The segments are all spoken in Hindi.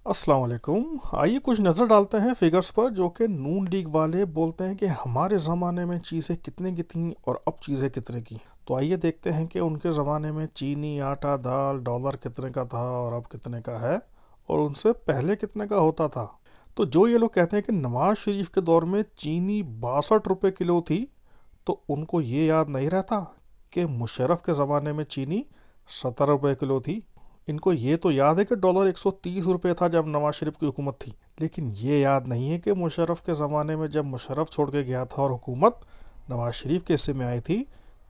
अस्सलाम वालेकुम। आइए कुछ नज़र डालते हैं फिगर्स पर जो कि नून लीग वाले बोलते हैं कि हमारे ज़माने में चीज़ें कितने की थीं और अब चीज़ें कितने की। तो आइए देखते हैं कि उनके ज़माने में चीनी, आटा, दाल, डॉलर कितने का था और अब कितने का है और उनसे पहले कितने का होता था। तो जो ये लोग कहते हैं कि नवाज शरीफ के दौर में चीनी 62 रुपये किलो थी, तो उनको ये याद नहीं रहता कि मुशर्रफ के ज़माने में चीनी 70 रुपये किलो थी। इनको ये तो याद है कि डॉलर 130 रुपये था जब नवाज शरीफ की हुकूमत थी, लेकिन ये याद नहीं है कि मुशर्रफ के ज़माने में जब मुशर्रफ छोड़ के गया था और हुकूमत नवाज शरीफ के हिस्से में आई थी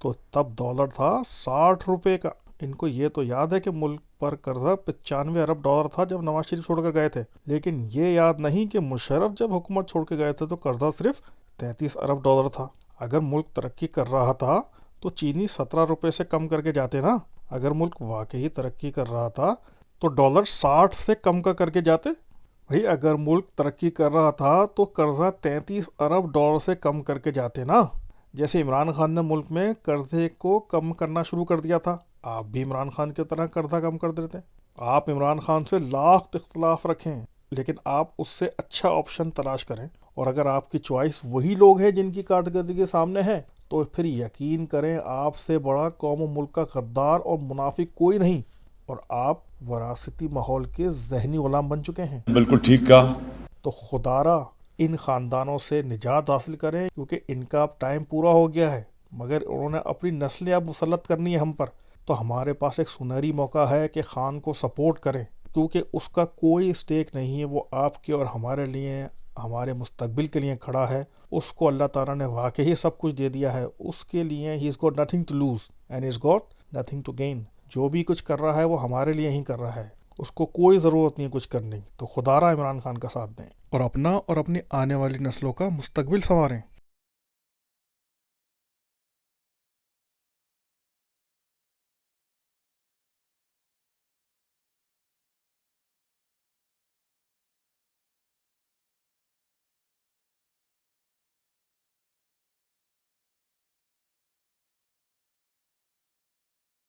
तो तब डॉलर था 60 रुपये का। इनको ये तो याद है कि मुल्क पर कर्जा 95 अरब डॉलर था जब नवाज शरीफ छोड़ कर गए थे, लेकिन ये याद नहीं कि मुशर्रफ जब हुकूमत छोड़ के गए थे तो कर्जा सिर्फ 33 अरब डॉलर था। अगर मुल्क तरक्की कर रहा था तो चीनी 17 रुपये से कम करके जाते ना। अगर मुल्क वाकई तरक्की कर रहा था तो डॉलर 60 से कम का करके जाते। भाई अगर मुल्क तरक्की कर रहा था तो कर्जा 33 अरब डॉलर से कम करके जाते ना। जैसे इमरान खान ने मुल्क में कर्जे को कम करना शुरू कर दिया था, आप भी इमरान खान की तरह कर्जा कम कर देते। आप इमरान खान से लाख इख्तलाफ रखें, लेकिन आप उससे अच्छा ऑप्शन तलाश करें, और अगर आपकी चॉइस वही लोग हैं जिनकी कारकर्दगी सामने है तो फिर यकीन करें आपसे बड़ा कौम और मुल्क का गद्दार और मुनाफिक कोई नहीं, और आप वरासती माहौल के जहनी गुलाम बन चुके हैं। बिल्कुल ठीक कहा। तो खुदारा इन ख़ानदानों से निजात हासिल करें, क्योंकि इनका अब टाइम पूरा हो गया है, मगर उन्होंने अपनी नस्लें अब मुसल्लत करनी है हम पर। तो हमारे पास एक सुनहरी मौका है कि खान को सपोर्ट करें, क्योंकि उसका कोई स्टेक नहीं है, वो आपके और हमारे लिए, हमारे मुस्तकबिल के लिए खड़ा है। उसको अल्लाह ताला ने वाकई सब कुछ दे दिया है, उसके लिए ही is got nothing to lose and is got nothing to gain. जो भी कुछ कर रहा है वो हमारे लिए ही कर रहा है, उसको कोई ज़रूरत नहीं है कुछ करने की। तो खुदारा इमरान खान का साथ दें और अपना और अपनी आने वाली नस्लों का मुस्तकबिल संवारें।